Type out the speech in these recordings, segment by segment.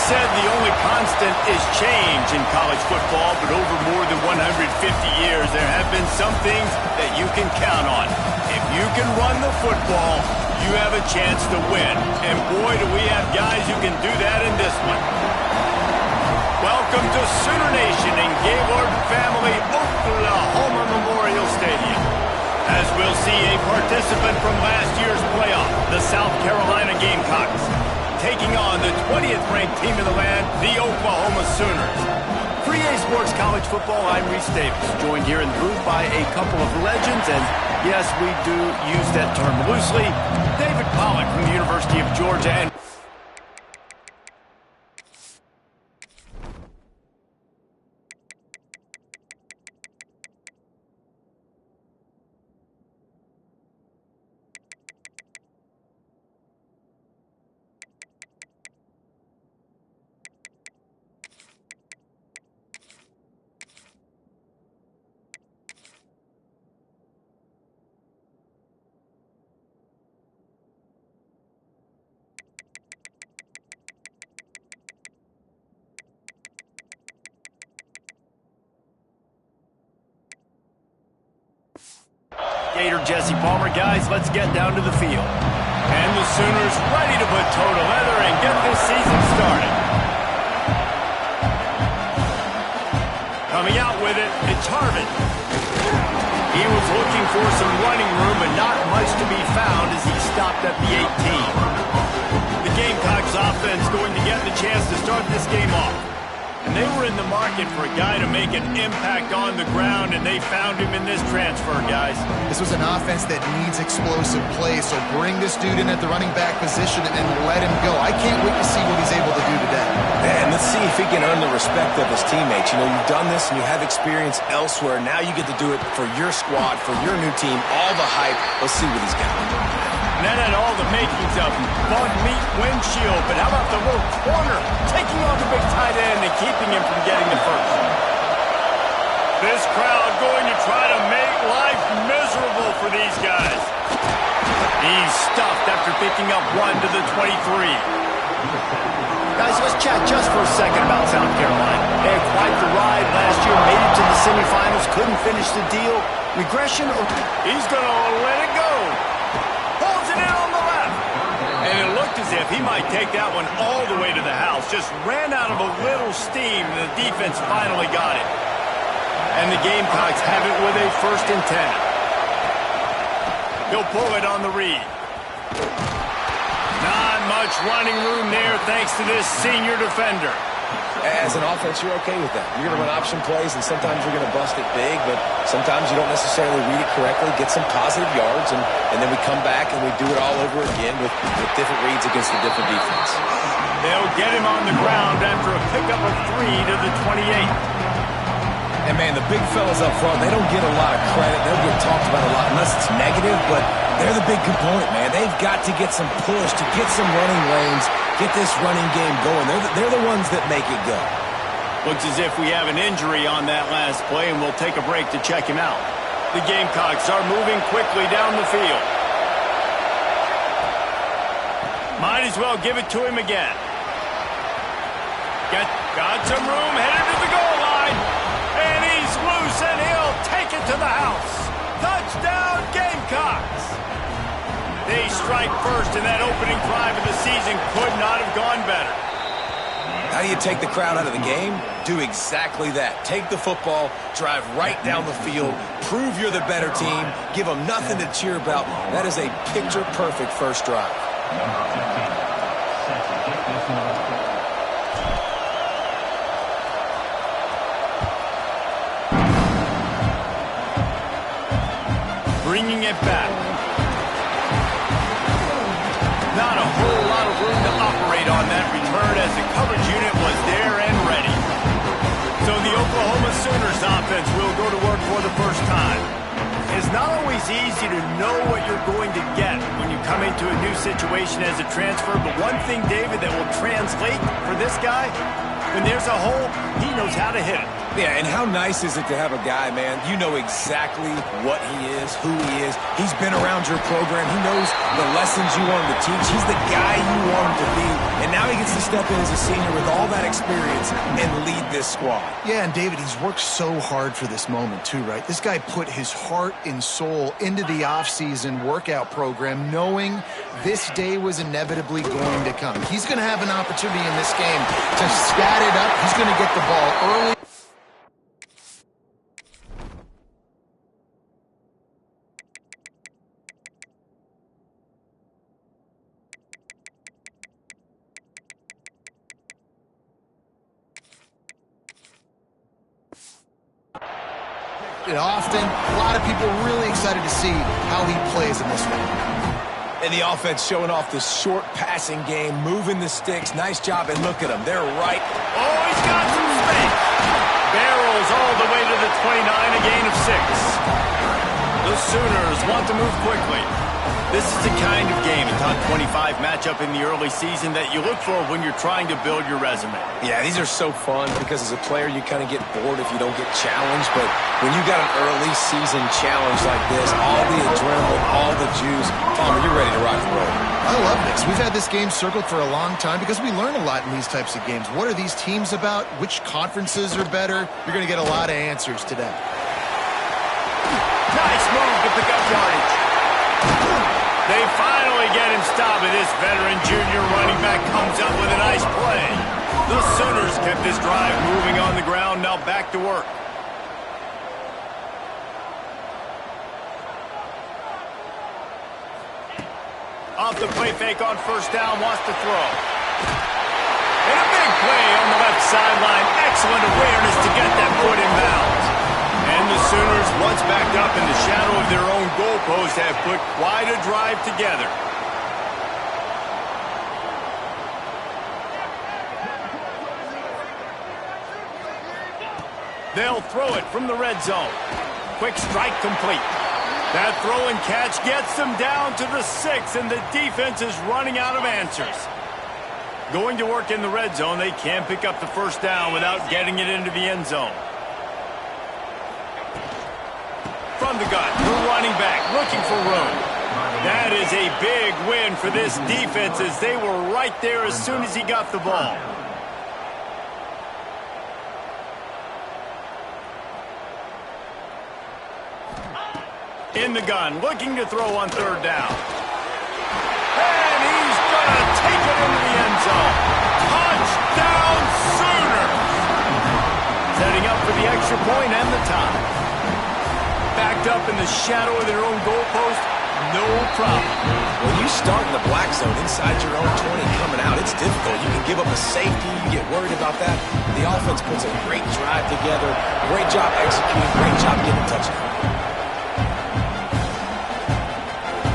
said the only constant is change in college football, but over more than 150 years, there have been some things that you can count on. If you can run the football, you have a chance to win. And boy, do we have guys who can do that in this one. Welcome to Sooner Nation in Gaylord Family Oklahoma Memorial Stadium. As we'll see a participant from last year's playoff, the South Carolina Gamecocks, taking on the 20th ranked team in the land, the Oklahoma Sooners. For EA Sports College Football, I'm Reese Davis, joined here in the booth by a couple of legends, and yes, we do use that term loosely. David Pollack from the University of Georgia and Gator Jesse Palmer. Guys, let's get down to the field. And the Sooners ready to put toe to leather and get this season started. Coming out with it, it's Harvin. He was looking for some running room, but not much to be found as he stopped at the 18. The Gamecocks offense going to get the chance to start this game off. And they were in the market for a guy to make an impact on the ground, and they found him in this transfer, guys. This was an offense that needs explosive plays, so bring this dude in at the running back position and let him go. I can't wait to see what he's able to do today. And let's see if he can earn the respect of his teammates. You know, you've done this and you have experience elsewhere. Now you get to do it for your squad, for your new team, all the hype. Let's see what he's got. And that had all the makings of bug meat windshield, but how about the little corner taking on the big tight end and keeping him from getting the first? This crowd going to try to make life miserable for these guys. He's stuffed after picking up one to the 23. Guys, let's chat just for a second about South Carolina. They had quite the ride last year, made it to the semifinals, couldn't finish the deal. Regression or... He's going to let it go. And it looked as if he might take that one all the way to the house. Just ran out of a little steam, and the defense finally got it. And the Gamecocks have it with a 1st and 10. He'll pull it on the read. Not much running room there thanks to this senior defender. As an offense, you're okay with that. You're going to run option plays, and sometimes you're going to bust it big, but sometimes you don't necessarily read it correctly, get some positive yards, and then we come back and we do it all over again with different reads against a different defense. They'll get him on the ground after a pickup of 3 to the 28. And, man, the big fellas up front, they don't get a lot of credit. They'll get talked about a lot unless it's negative, but they're the big component, man. They've got to get some push, to get some running lanes, get this running game going. They're the ones that make it go. Looks as if we have an injury on that last play, and we'll take a break to check him out. The Gamecocks are moving quickly down the field. Might as well give it to him again. Got some room, headed to the goal line. And he's loose, and he'll take it to the house. Touchdown, Gamecocks! They strike first, and that opening drive of the season could not have gone better. How do you take the crowd out of the game? Do exactly that. Take the football, drive right down the field, prove you're the better team, give them nothing to cheer about. That is a picture-perfect first drive. Bringing it back. Not a whole lot of room to operate on that return as the coverage unit was there and ready. So the Oklahoma Sooners offense will go to work for the first time. It's not always easy to know what you're going to get when you come into a new situation as a transfer, but one thing, David, that will translate for this guy, when there's a hole, he knows how to hit it. Yeah, and how nice is it to have a guy, man, you know exactly what he is, who he is. He's been around your program. He knows the lessons you want him to teach. He's the guy you want him to be. And now he gets to step in as a senior with all that experience and lead this squad. Yeah, and David, he's worked so hard for this moment too, right? This guy put his heart and soul into the offseason workout program knowing this day was inevitably going to come. He's going to have an opportunity in this game to stat it up. He's going to get the ball early. Often, a lot of people really excited to see how he plays in this one. And the offense showing off this short passing game, moving the sticks. Nice job, and look at them. They're right. Oh, he's got some space. Barrels all the way to the 29, a gain of 6. The Sooners want to move quickly. This is the kind of game, a top 25 matchup in the early season that you look for when you're trying to build your resume. Yeah, these are so fun because as a player, you kind of get bored if you don't get challenged. But when you got an early season challenge like this, all the adrenaline, all the juice, Palmer, you're ready to rock and roll. I love this. We've had this game circled for a long time because we learn a lot in these types of games. What are these teams about? Which conferences are better? You're going to get a lot of answers today. Nice move to pick up yardage. They finally get him stopped, and this veteran junior running back comes up with a nice play. The Sooners kept this drive moving on the ground, now back to work. Off the play fake on first down, wants to throw. And a big play on the left sideline. Excellent awareness to get that foot in bounds. And the Sooners, once backed up in the shadow of their own goalpost, have put quite a drive together. They'll throw it from the red zone. Quick strike complete. That throw and catch gets them down to the 6, and the defense is running out of answers. Going to work in the red zone, they can't pick up the first down without getting it into the end zone. From the gun, the running back looking for room. That is a big win for this defense as they were right there as soon as he got the ball. In the gun, looking to throw on third down. And he's going to take it into the end zone. Touchdown Sooners! Setting up for the extra point and the tie. Backed up in the shadow of their own goalpost, no problem. When you start in the black zone inside your own 20 coming out, it's difficult. You can give up a safety. You get worried about that. The offense puts a great drive together. Great job executing. Great job getting a touchdown.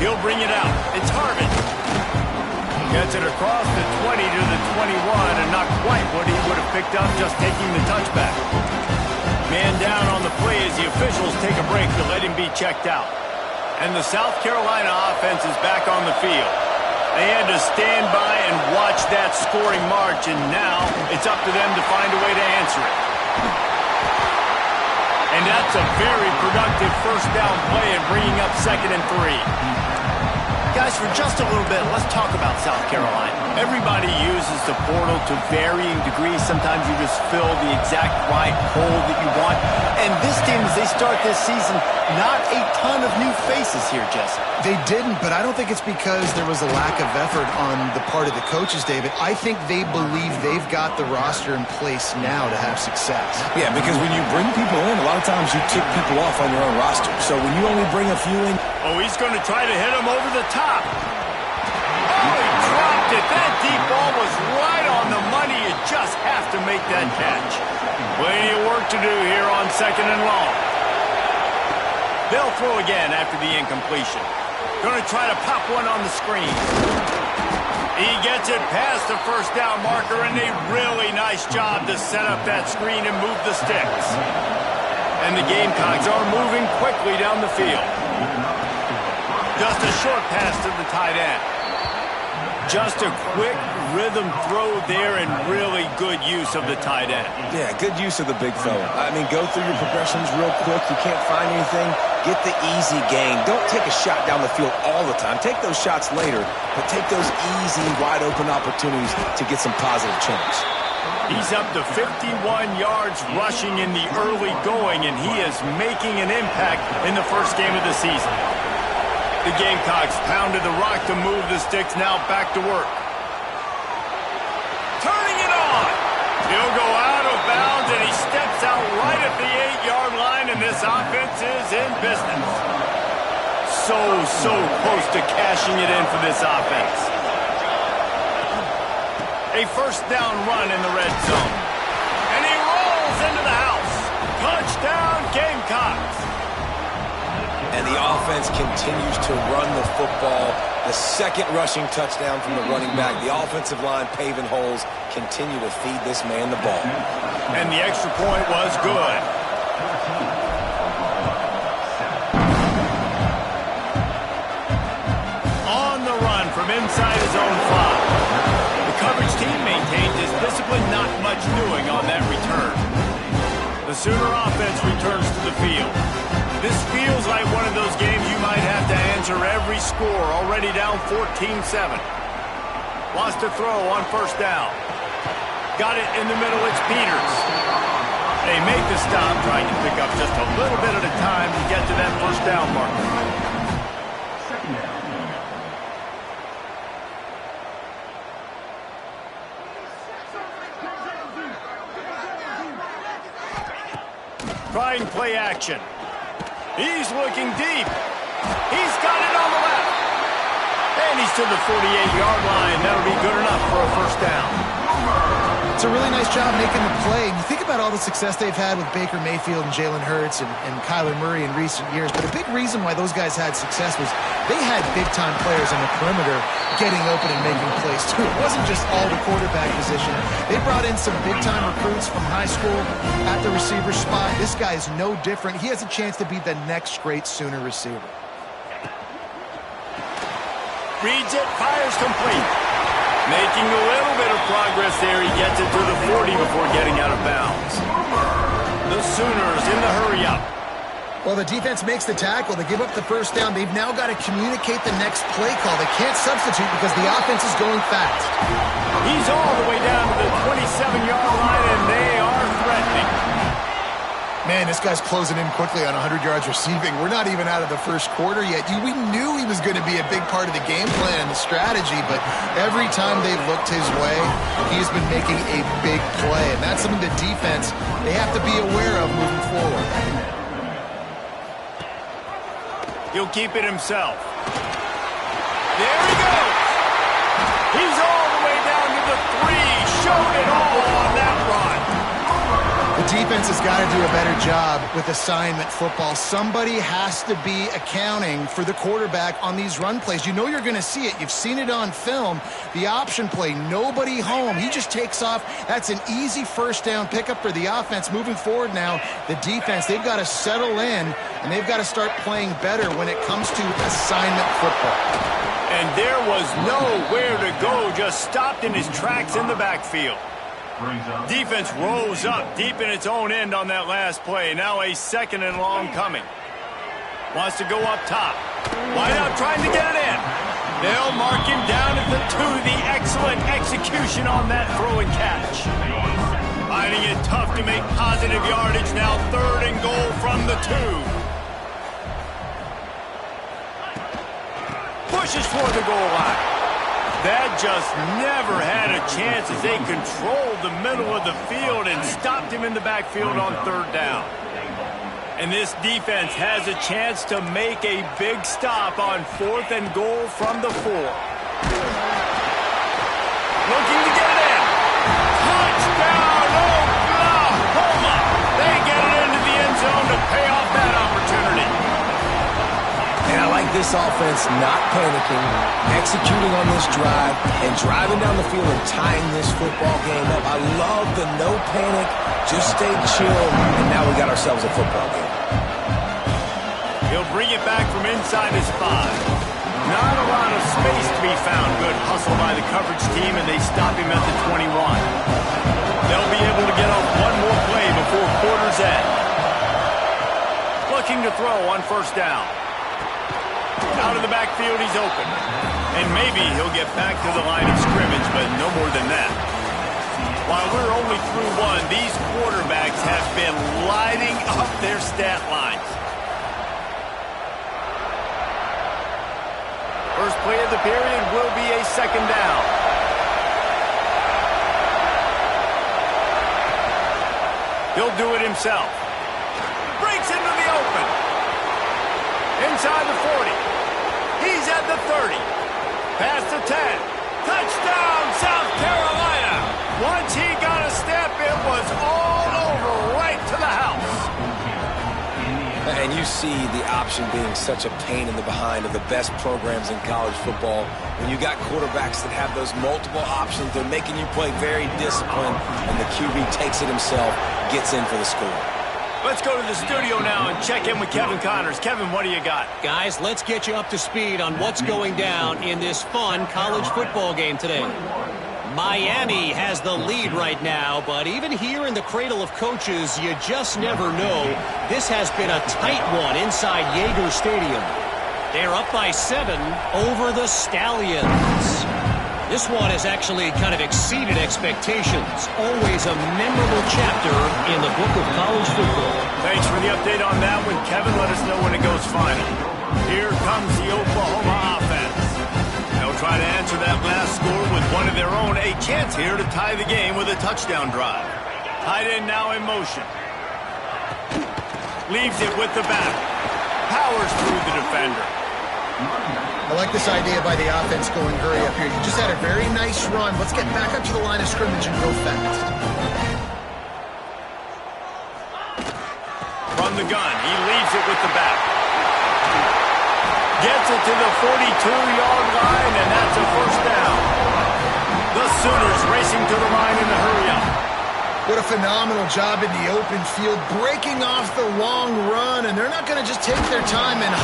He'll bring it out. It's Harvin. Gets it across the 20 to the 21, and not quite what he would have picked up just taking the touchback. Man down on the play as the officials take a break to let him be checked out. And the South Carolina offense is back on the field. They had to stand by and watch that scoring march, and now it's up to them to find a way to answer it. And that's a very productive first down play and bringing up 2nd and 3. Guys, for just a little bit, let's talk about South Carolina. Everybody uses the portal to varying degrees. Sometimes you just fill the exact right hole that you want. And this team, as they start this season, not a ton of new faces here, Jesse. They didn't, but I don't think it's because there was a lack of effort on the part of the coaches, David. I think they believe they've got the roster in place now to have success. Yeah, because when you bring people in, a lot of times you tick people off on your own roster. So when you only bring a few in... Oh, he's going to try to hit him over the top. Oh, he dropped it. That deep ball was right on the money. You just have to make that catch. Plenty of work to do here on 2nd and long. They'll throw again after the incompletion. Going to try to pop one on the screen. He gets it past the first down marker, and a really nice job to set up that screen and move the sticks. And the Gamecocks are moving quickly down the field. Just a short pass to the tight end. Just a quick rhythm throw there and really really good use of the tight end. Yeah, good use of the big fella. I mean, go through your progressions real quick. You can't find anything, get the easy gain. Don't take a shot down the field all the time. Take those shots later, but take those easy, wide-open opportunities to get some positive chunks. He's up to 51 yards rushing in the early going, and he is making an impact in the first game of the season. The Gamecocks pounded the rock to move the sticks, now back to work. Turning it on. He'll go out of bounds, and he steps out right at the 8-yard line, and this offense is in business. So close to cashing it in for this offense. A first down run in the red zone. And he rolls into the house. Touchdown, Gamecocks. And the offense continues to run the football. The second rushing touchdown from the running back. The offensive line paving holes. Continue to feed this man the ball. And the extra point was good. On the run from inside his own 5. The coverage team maintained his discipline, not much doing on that return. The Sooner offense returns to the field. This feels like one of those games you might have to answer every score, already down 14-7. Wants to throw on first down. Got it in the middle, it's Peters. They make the stop, trying to pick up just a little bit at a time to get to that first down marker. Trying play action. He's looking deep. He's got it on the left. And he's to the 48-yard line. That'll be good enough for a first down. It's a really nice job making the play. You think about all the success they've had with Baker Mayfield and Jalen Hurts and Kyler Murray in recent years, but a big reason why those guys had success was they had big-time players on the perimeter getting open and making plays, too. It wasn't just all the quarterback position. They brought in some big-time recruits from high school at the receiver spot. This guy is no different. He has a chance to be the next great Sooner receiver. Reads it, fires complete. Making a little bit of progress there. He gets it to the 40 before getting out of bounds. The Sooners in the hurry-up. Well, the defense makes the tackle. They give up the first down. They've now got to communicate the next play call. They can't substitute because the offense is going fast. He's all the way down to the 27-yard line, and they are threatening. Man, this guy's closing in quickly on 100 yards receiving. We're not even out of the first quarter yet. We knew he was going to be a big part of the game plan and the strategy, but every time they've looked his way, he's been making a big play, and that's something the defense, they have to be aware of moving forward. He'll keep it himself. There he goes. He's all the way down to the 3. Showed it all on that run. The defense has got to do a better job with assignment football. Somebody has to be accounting for the quarterback on these run plays. You know you're going to see it. You've seen it on film. The option play, nobody home. He just takes off. That's an easy first down pickup for the offense. Moving forward now, the defense, they've got to settle in, and they've got to start playing better when it comes to assignment football. And there was nowhere to go, just stopped in his tracks in the backfield. Defense rose up deep in its own end on that last play. Now a second and long coming. Wants to go up top. Wide out trying to get it in. They'll mark him down at the 2. The excellent execution on that throw and catch. Finding it tough to make positive yardage. Now 3rd and goal from the 2. Pushes toward the goal line. That just never had a chance as they controlled the middle of the field and stopped him in the backfield on 3rd down. And this defense has a chance to make a big stop on 4th and goal from the 4. Looking to get it in. Touchdown, Oklahoma! They get it into the end zone to pay off that opportunity. And I like this offense not panicking, executing on this drive, and driving down the field and tying this football game up. I love the no panic, just stay chill, and now we got ourselves a football game. He'll bring it back from inside his 5. Not a lot of space to be found. Good hustle by the coverage team, and they stop him at the 21. throw on first down. Out of the backfield, he's open. And maybe he'll get back to the line of scrimmage, but no more than that. While we're only through one, these quarterbacks have been lighting up their stat lines. First play of the period will be a second down. He'll do it himself. Breaks into the open. Inside the 40. He's at the 30. Past the 10. Touchdown, South Carolina. Once he got a step, it was all over right to the house. And you see the option being such a pain in the behind of the best programs in college football. When you got quarterbacks that have those multiple options, they're making you play very disciplined, and the QB takes it himself, gets in for the score. Let's go to the studio now and check in with Kevin Connors. Kevin, what do you got? Guys, let's get you up to speed on what's going down in this fun college football game today. Miami has the lead right now, but even here in the cradle of coaches, you just never know. This has been a tight one inside Yager Stadium. They're up by 7 over the Stallions. This one has actually kind of exceeded expectations. Always a memorable chapter in the book of college football. Thanks for the update on that one, Kevin. Let us know when it goes final. Here comes the Oklahoma offense. They'll try to answer that last score with one of their own. A chance here to tie the game with a touchdown drive. Tight end now in motion. Leaves it with the back. Powers through the defender. I like this idea by the offense going hurry up here. You just had a very nice run. Let's get back up to the line of scrimmage and go fast. From the gun, he leaves it with the back. Gets it to the 42-yard line, and that's a first down. The Sooners racing to the line in the hurry-up. What a phenomenal job in the open field, breaking off the long run, and they're not going to just take their time and...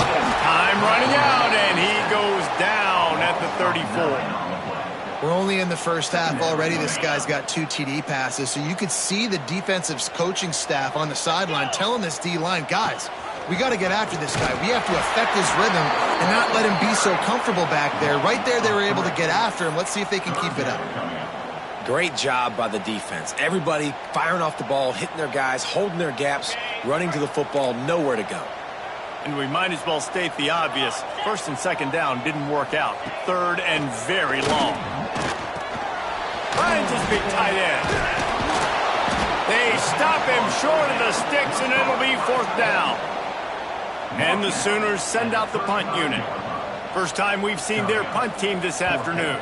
Time running out, and he goes down at the 34. We're only in the first half already. This guy's got 2 TD passes, so you could see the defensive coaching staff on the sideline telling this D-line, guys, we got to get after this guy. We have to affect his rhythm and not let him be so comfortable back there. Right there, they were able to get after him. Let's see if they can keep it up. Great job by the defense. Everybody firing off the ball, hitting their guys, holding their gaps, running to the football, nowhere to go. And we might as well state the obvious. First and second down didn't work out. Third and very long. Finds his big tight end. They stop him short of the sticks, and it'll be fourth down. And the Sooners send out the punt unit. First time we've seen their punt team this afternoon.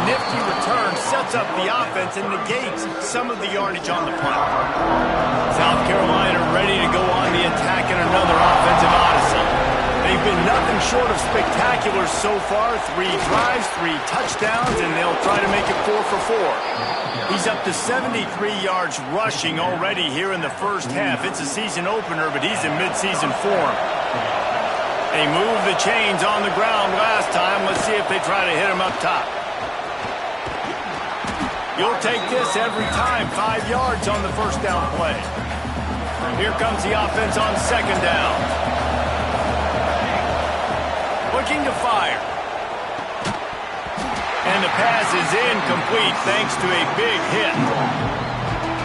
Nifty return sets up the offense and negates some of the yardage on the punt. South Carolina ready to go on the attack in another offensive odyssey. They've been nothing short of spectacular so far. 3 drives, 3 touchdowns, and they'll try to make it 4 for 4. He's up to 73 yards rushing already here in the first half. It's a season opener, but he's in midseason form. They moved the chains on the ground last time. Let's see if they try to hit him up top. You'll take this every time. 5 yards on the first down play. Here comes the offense on second down. Looking to fire. And the pass is incomplete thanks to a big hit.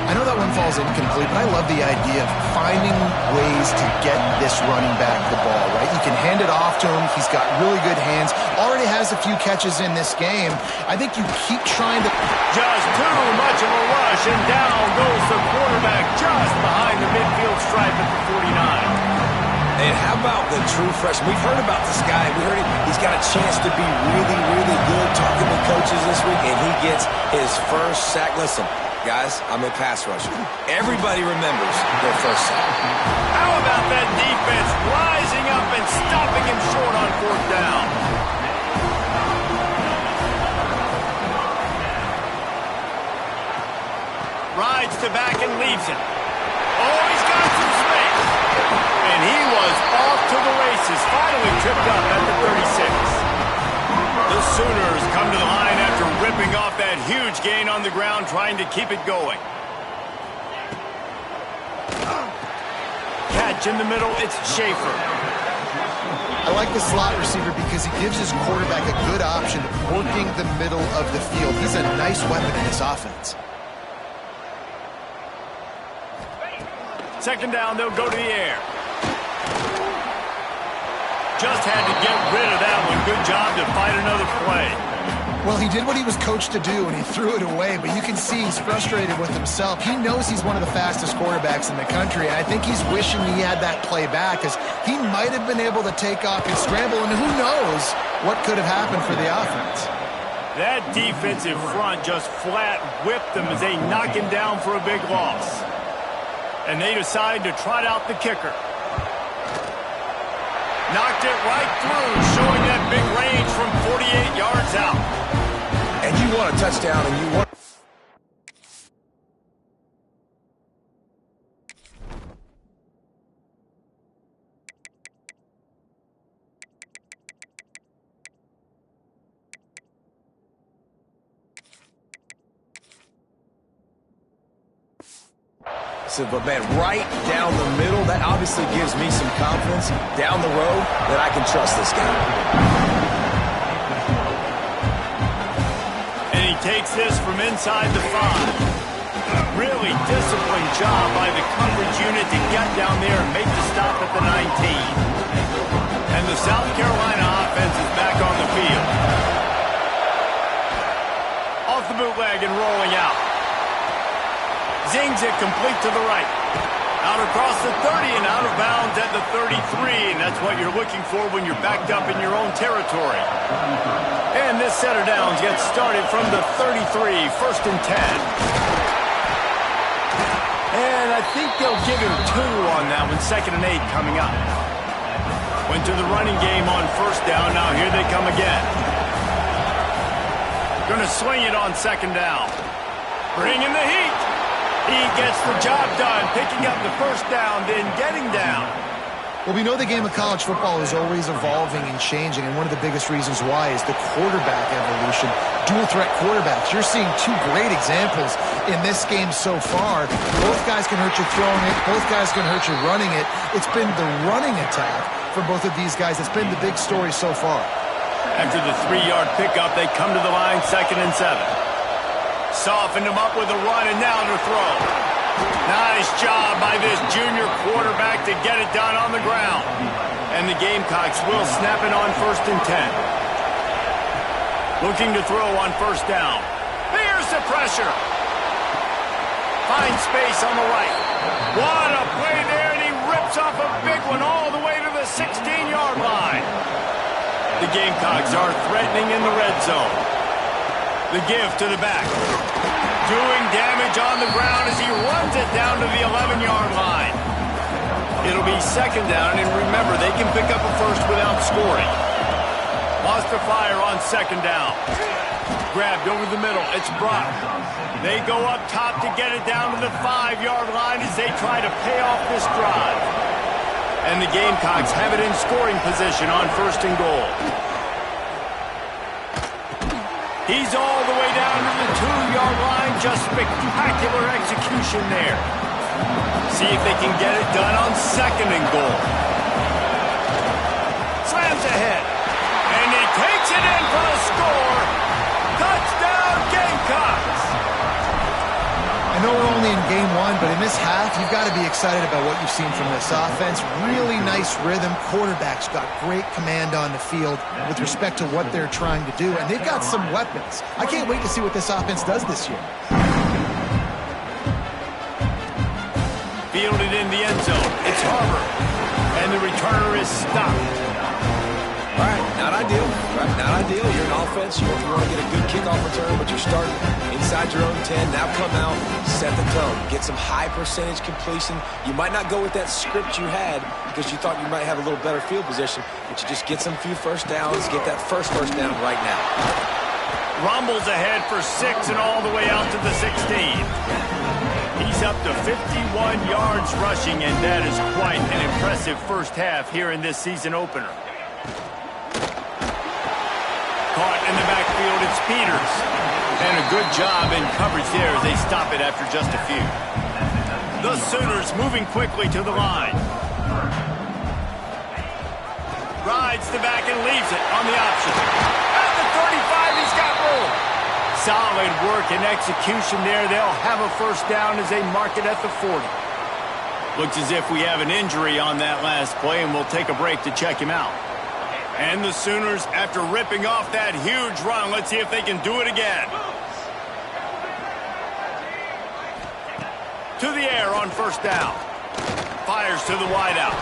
I know that one falls incomplete, but I love the idea of finding ways to get this running back the ball, right? You can hand it off to him. He's got really good hands. Already has a few catches in this game. I think you keep trying to... Just too much of a rush, and down goes the quarterback just behind the midfield stripe at the 49. And how about the true freshman? We've heard about this guy. We heard he's got a chance to be really, really good talking to coaches this week, and he gets his first sack. Listen, guys, I'm a pass rusher. Everybody remembers their first sack. How about that defense rising up and stopping him short on fourth down? Rides to back and leaves it. Oh, he's got some space. And he was off to the races, finally tripped up at the 36. The Sooners come to the line after ripping off that huge gain on the ground, trying to keep it going. Catch in the middle, it's Schaefer. I like the slot receiver because he gives his quarterback a good option working the middle of the field. He's a nice weapon in this offense. Second down, they'll go to the air. Just had to get rid of that one. Good job to fight another play. Well, he did what he was coached to do, and he threw it away, but you can see he's frustrated with himself. He knows he's one of the fastest quarterbacks in the country, and I think he's wishing he had that play back, as he might have been able to take off and scramble, and who knows what could have happened for the offense. That defensive front just flat whipped them as they knock him down for a big loss. And they decide to trot out the kicker. Knocked it right through, showing that big range from 48 yards out. And you want a touchdown, and you want... So, but man, right down the middle, that obviously gives me some confidence down the road that I can trust this guy. And he takes this from inside the 5. Really disciplined job by the coverage unit to get down there and make the stop at the 19. And the South Carolina offense is back on the field. Off the bootleg and rolling out. Zings it complete to the right. Out across the 30 and out of bounds at the 33. And that's what you're looking for when you're backed up in your own territory. And this set of downs gets started from the 33, 1st and 10. And I think they'll give him 2 on that one, 2nd and 8 coming up. Went to the running game on 1st down. Now here they come again. Gonna swing it on 2nd down. Bring in the heat. He gets the job done, picking up the 1st down, then getting down. Well, we know the game of college football is always evolving and changing, and one of the biggest reasons why is the quarterback evolution. Dual-threat quarterbacks. You're seeing 2 great examples in this game so far. Both guys can hurt you throwing it. Both guys can hurt you running it. It's been the running attack for both of these guys that's been the big story so far. After the 3-yard pickup, they come to the line, 2nd and 7. Softened him up with a run, and now to throw. Nice job by this junior quarterback to get it done on the ground. And the Gamecocks will snap it on 1st and 10. Looking to throw on 1st down. Here's the pressure. Finds space on the right. What a play there, and he rips off a big one all the way to the 16-yard line. The Gamecocks are threatening in the red zone. The give to the back. Doing damage on the ground as he runs it down to the 11-yard line. It'll be 2nd down, and remember, they can pick up a 1st without scoring. Lost to fire on 2nd down. Grabbed over the middle. It's Brock. They go up top to get it down to the 5-yard line as they try to pay off this drive. And the Gamecocks have it in scoring position on 1st and goal. He's all the way down to the 2-yard line. Just spectacular execution there. See if they can get it done on 2nd and goal. Slams ahead. And he takes it in for the score. Touchdown, Gamecocks. I know we're only in game 1, but in this half, you've got to be excited about what you've seen from this offense. Really nice rhythm. Quarterback's got great command on the field with respect to what they're trying to do, and they've got some weapons. I can't wait to see what this offense does this year. Fielded in the end zone. It's Harbor, and the returner is stopped. All right, not ideal. Right, not ideal. You're an offense. You want to get a good kickoff return, but you're starting inside your own 10. Now come out, set the tone. Get some high percentage completion. You might not go with that script you had because you thought you might have a little better field position, but you just get some few 1st downs, get that first down right now. Rumbles ahead for 6 and all the way out to the 16. He's up to 51 yards rushing, and that is quite an impressive 1st half here in this season opener. Caught in the backfield, it's Peters. And a good job in coverage there as they stop it after just a few. The Sooners moving quickly to the line. Rides the back and leaves it on the option. At the 35, he's got room. Solid work and execution there. They'll have a first down as they mark it at the 40. Looks as if we have an injury on that last play, and we'll take a break to check him out. And the Sooners, after ripping off that huge run, let's see if they can do it again. To the air on first down. Fires to the wideout.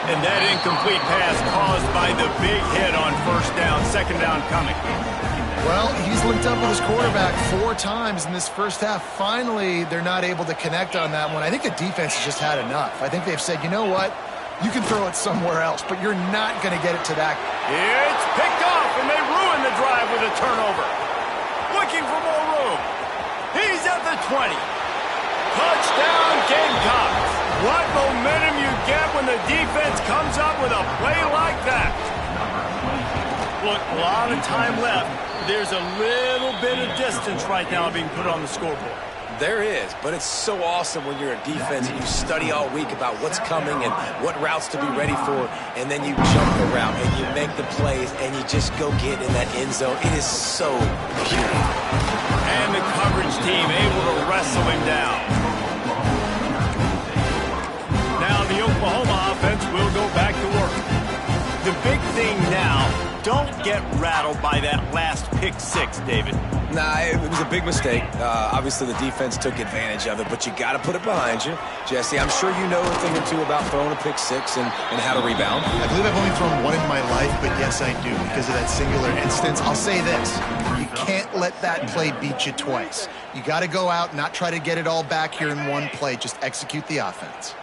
And that incomplete pass caused by the big hit on first down. Second down coming. Well, he's linked up with his quarterback 4 times in this first half. Finally, they're not able to connect on that one. I think the defense has just had enough. I think they've said, you know what? You can throw it somewhere else, but you're not going to get it to that. It's picked off, and they ruin the drive with a turnover. Looking for more room. He's at the 20. Touchdown, Gamecocks. What momentum you get when the defense comes up with a play like that. Look, a lot of time left. There's a little bit of distance right now being put on the scoreboard. There is, but it's so awesome when you're a defense and you study all week about what's coming and what routes to be ready for, and then you jump the route and you make the plays and you just go get in that end zone. It is so beautiful. And the coverage team able to wrestle him down. Now the Oklahoma offense will go back to work. The big thing now, don't get rattled by that last pick six, David. Nah, it was a big mistake. Obviously, the defense took advantage of it, but you got to put it behind you. Jesse, I'm sure you know a thing or two about throwing a pick six and how to rebound. I believe I've only thrown one in my life, but yes, I do because of that singular instance. I'll say this. You can't let that play beat you twice. You got to go out, not try to get it all back here in one play. Just execute the offense.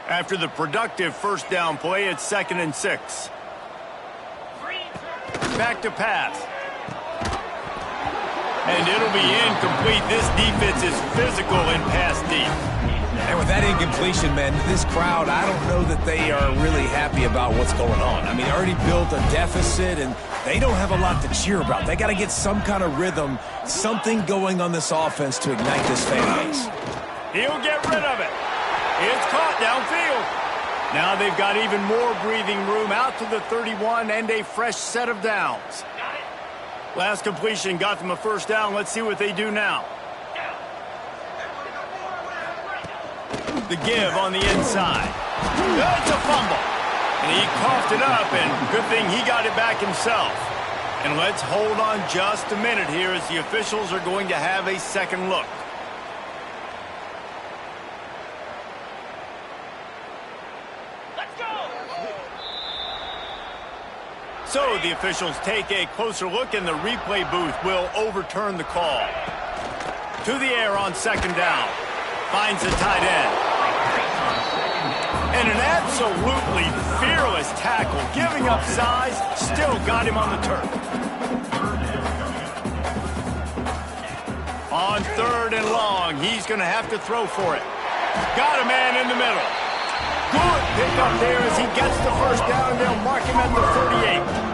After the productive first down play, it's 2nd and 6. Back to pass. And it'll be incomplete. This defense is physical in pass deep. And with that incompletion, man, this crowd, I don't know that they are really happy about what's going on. I mean, they already built a deficit, and they don't have a lot to cheer about. They got to get some kind of rhythm, something going on this offense to ignite this fan base. He'll get rid of it. It's caught downfield. Now they've got even more breathing room out to the 31 and a fresh set of downs. Last completion got them a first down. Let's see what they do now. The give on the inside. That's a fumble. And he coughed it up, and good thing he got it back himself. And let's hold on just a minute here as the officials are going to have a second look. So the officials take a closer look, and the replay booth will overturn the call. To the air on second down. Finds the tight end. And an absolutely fearless tackle. Giving up size, still got him on the turf. On 3rd and long, he's going to have to throw for it. Got a man in the middle. Good pick up there as he gets the first down. They'll mark him at the 38.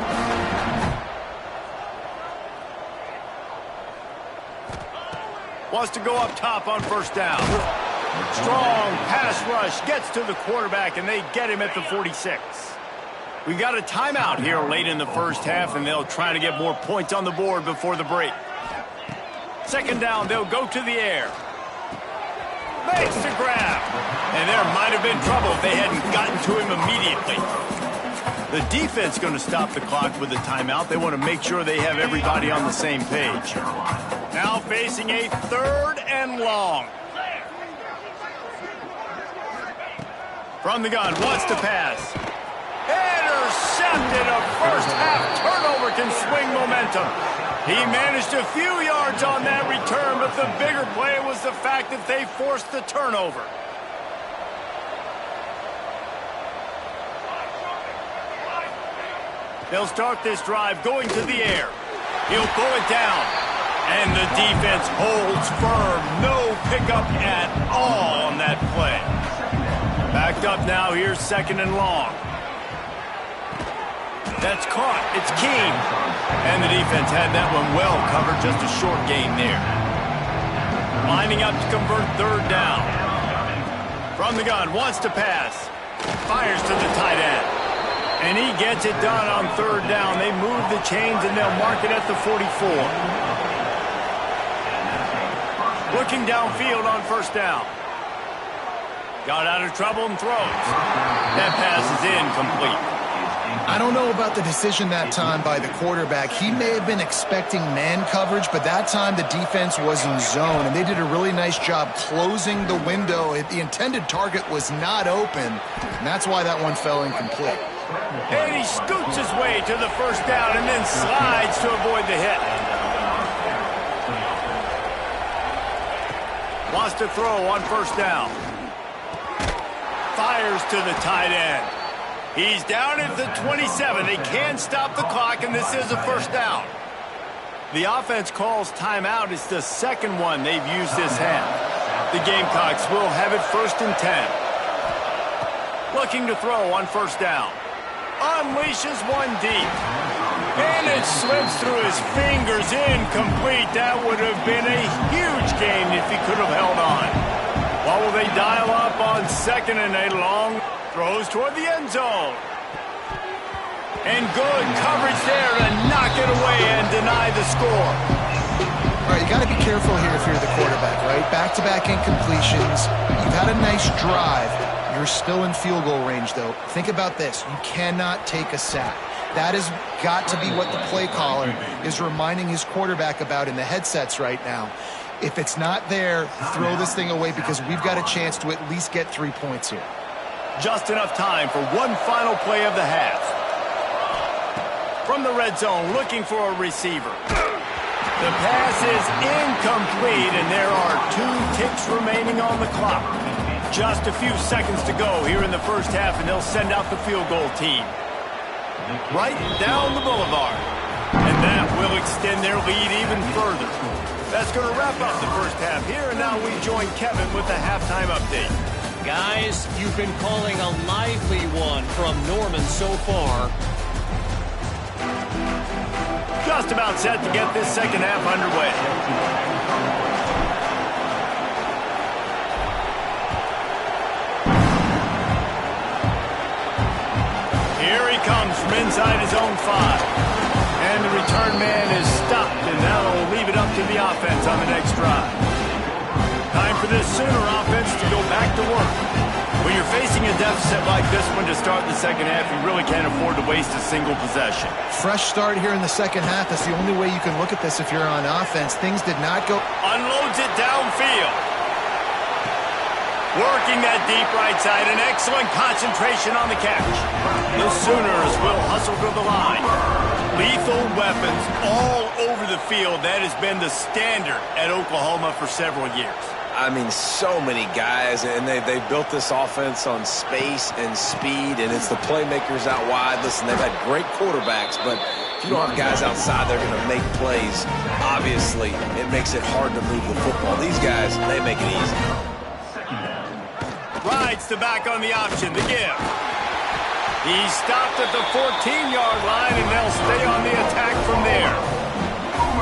Wants to go up top on first down. Strong pass rush gets to the quarterback, and they get him at the 46. We've got a timeout here late in the first half, and they'll try to get more points on the board before the break. Second down, they'll go to the air. Makes the grab. And there might have been trouble if they hadn't gotten to him immediately. The defense going to stop the clock with a timeout. They want to make sure they have everybody on the same page. Now facing a 3rd and long. From the gun, wants to pass. Intercepted. A first half turnover can swing momentum. He managed a few yards on that return, but the bigger play was the fact that they forced the turnover. They'll start this drive going to the air. He'll pull it down. And the defense holds firm. No pickup at all on that play. Backed up now. Here's 2nd and long. That's caught. It's King. And the defense had that one well covered. Just a short gain there. Lining up to convert third down. From the gun, wants to pass. Fires to the tight end. And he gets it done on third down. They move the chains and they'll mark it at the 44. Looking downfield on first down. Got out of trouble and throws. That pass is incomplete. I don't know about the decision that time by the quarterback. He may have been expecting man coverage, but that time the defense was in zone, and they did a really nice job closing the window. The intended target was not open, and that's why that one fell incomplete. And he scoots his way to the first down and then slides to avoid the hit. Wants to throw on first down. Fires to the tight end. He's down at the 27. They can stop the clock, and this is a first down. The offense calls timeout. It's the second one they've used this half. The Gamecocks will have it 1st and 10. Looking to throw on first down. Unleashes one deep. And it slips through his fingers. Incomplete. That would have been a huge gain if he could have held on. What will they dial up on 2nd and 8 long? Throws toward the end zone. And good coverage there to knock it away and deny the score. All right, you got to be careful here if you're the quarterback, right? Back-to-back incompletions. You've had a nice drive. You're still in field goal range, though. Think about this. You cannot take a sack. That has got to be what the play caller is reminding his quarterback about in the headsets right now. If it's not there, throw this thing away because we've got a chance to at least get 3 points here. Just enough time for one final play of the half. From the red zone, looking for a receiver. The pass is incomplete, and there are 2 ticks remaining on the clock. Just a few seconds to go here in the first half, and they'll send out the field goal team. Right down the boulevard. And that will extend their lead even further. That's going to wrap up the first half here, and now we join Kevin with the halftime update. Guys, you've been calling a lively one from Norman so far. Just about set to get this second half underway. Here he comes from inside his own 5. And the return man is stopped, and that'll leave it up to the offense on the next drive. Time for this Sooner offense to go back to work. When you're facing a deficit like this one to start the second half, you really can't afford to waste a single possession. Fresh start here in the second half. That's the only way you can look at this if you're on offense. Things did not go. Unloads it downfield. Working that deep right side. An excellent concentration on the catch. The Sooners will hustle to the line. Lethal weapons all over the field. That has been the standard at Oklahoma for several years. I mean, so many guys, and they built this offense on space and speed, and it's the playmakers out wide. Listen, they've had great quarterbacks, but if you don't have guys outside, they're going to make plays. Obviously, it makes it hard to move the football. These guys, they make it easy. Rides the back on the option, the give. He stopped at the 14-yard line, and they'll stay on the attack from there.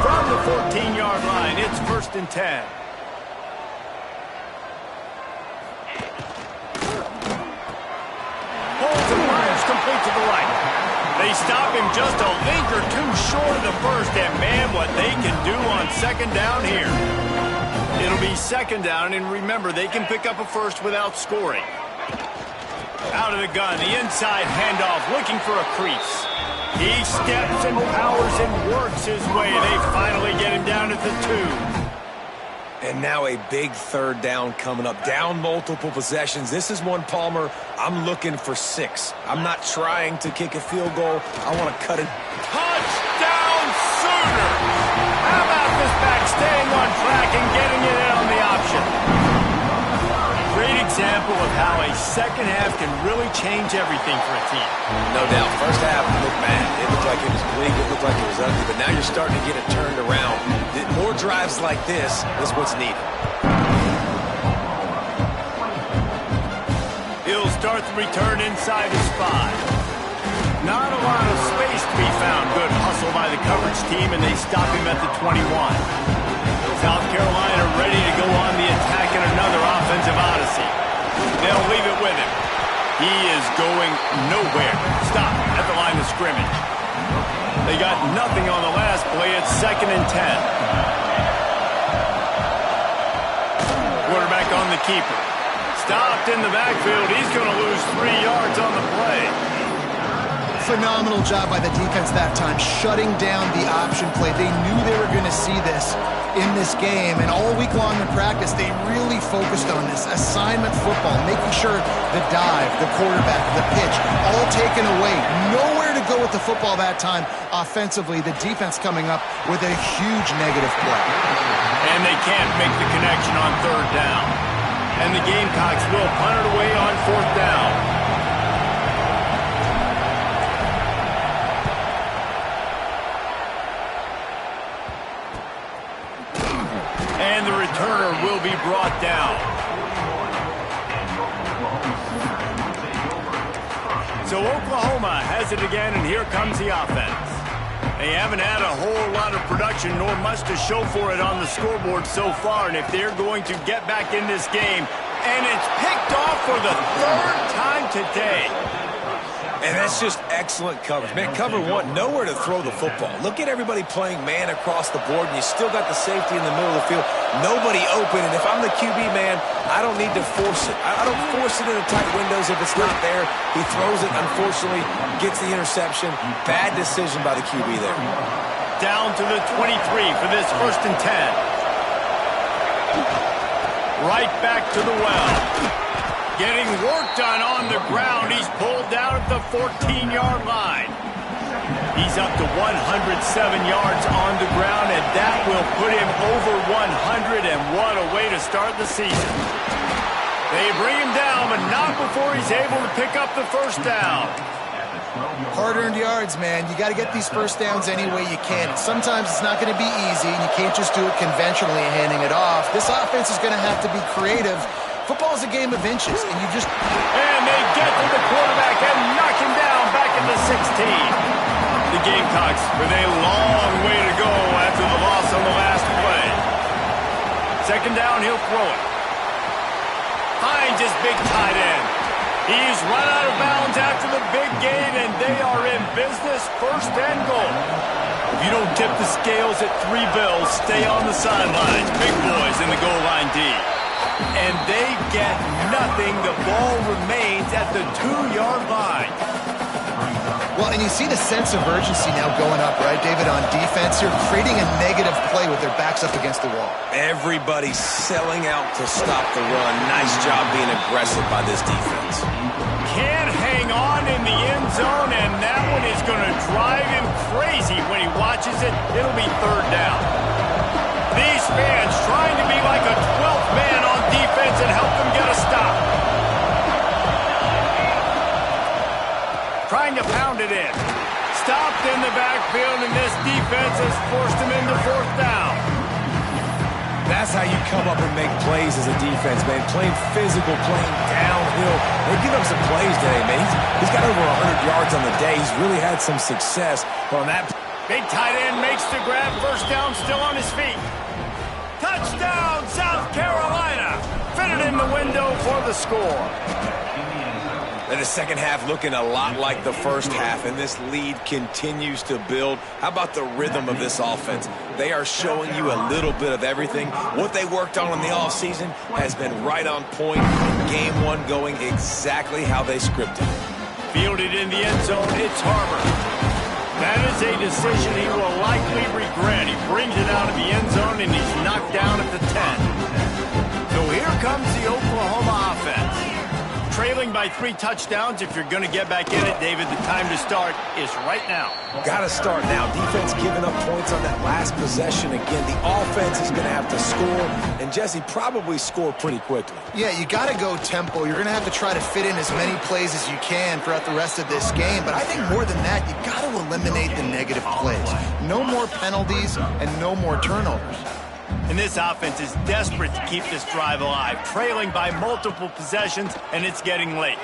From the 14-yard line, it's 1st and 10. Holds and fires complete to the right. They stop him just a link or 2 short of the first, and man, what they can do on second down here. It'll be second down, and remember, they can pick up a first without scoring. Out of the gun, the inside handoff, looking for a crease. He steps and powers and works his way. They finally get him down at the 2. And now a big third down coming up. Down multiple possessions. This is one, Palmer, I'm looking for 6. I'm not trying to kick a field goal. I want to cut it. Touchdown Sooners! How about this back staying on track and getting it in on the option? Great example of how a second half can really change everything for a team. No doubt. First half looked bad. It looked like it was bleak. It looked like it was ugly. But now you're starting to get it turned around. More drives like this is what's needed. He'll start the return inside his 5. Not a lot of space the coverage team, and they stop him at the 21. South Carolina ready to go on the attack in another offensive odyssey. They'll leave it with him. He is going nowhere. Stop at the line of scrimmage. They got nothing on the last play. It's 2nd and 10. Quarterback on the keeper. Stopped in the backfield. He's going to lose 3 yards on the play. Phenomenal job by the defense that time, shutting down the option play. They knew they were going to see this in this game, and all week long in practice, they really focused on this assignment football, making sure the dive, the quarterback, the pitch, all taken away. Nowhere to go with the football that time offensively. The defense coming up with a huge negative play. And they can't make the connection on 3rd down. And the Gamecocks will punt it away on 4th down. And the returner will be brought down. So Oklahoma has it again, and here comes the offense. They haven't had a whole lot of production, nor much to show for it on the scoreboard so far. And if they're going to get back in this game, and it's picked off for the 3rd time today. And that's just excellent coverage. Man, cover 1, nowhere to throw the football. Look at everybody playing man across the board, and you still got the safety in the middle of the field. Nobody open, and if I'm the QB, man, I don't need to force it. I don't force it into tight windows if it's not there. He throws it, unfortunately, gets the interception. Bad decision by the QB there. Down to the 23 for this 1st and 10. Right back to the well. Getting work done on the ground. He's pulled down at the 14-yard line. He's up to 107 yards on the ground, and that will put him over 100, and what a way to start the season. They bring him down, but not before he's able to pick up the 1st down. Hard-earned yards, man. You got to get these 1st downs any way you can. Sometimes it's not going to be easy, and you can't just do it conventionally and handing it off. This offense is going to have to be creative. Football is a game of inches, and you just... And they get to the quarterback and knock him down back at the 16. The Gamecocks with a long way to go after the loss on the last play. 2nd down, he'll throw it. Finds his big tight end. He's run out of bounds after the big gain, and they are in business. 1st and goal. If you don't tip the scales at 3 bills, stay on the sidelines. Big boys in the goal line D. And they get nothing. The ball remains at the 2-yard line. Well, and you see the sense of urgency now going up, right, David, on defense. You're creating a negative play with their backs up against the wall. Everybody's selling out to stop the run. Nice job being aggressive by this defense. Can't hang on in the end zone, and that one is going to drive him crazy when he watches it. It'll be 3rd down. These fans trying to be like a 12th man on defense and help them get a stop. Trying to pound it in. Stopped in the backfield, and this defense has forced him into 4th down. That's how you come up and make plays as a defense, man. Playing physical, playing downhill. They give up some plays today, man. He's got over 100 yards on the day. He's really had some success on that. Big tight end makes the grab. 1st down, still on his feet. Touchdown, South Carolina. Fitted in the window for the score. And the second half looking a lot like the first half, and this lead continues to build. How about the rhythm of this offense? They are showing you a little bit of everything. What they worked on in the offseason has been right on point. Game 1 going exactly how they scripted. Fielded in the end zone, it's Harbor. That is a decision he will likely regret. He brings it out of the end zone, and he's knocked down at the 10. So here comes the Oklahoma offense. Trailing by 3 touchdowns. If you're going to get back in it, David, the time to start is right now. Got to start now. Defense giving up points on that last possession. Again, the offense is going to have to score, and Jesse probably score pretty quickly. Yeah, you got to go tempo. You're going to have to try to fit in as many plays as you can throughout the rest of this game. But I think more than that, you got to eliminate the negative plays. No more penalties and no more turnovers. And this offense is desperate to keep this drive alive, trailing by multiple possessions, and it's getting late.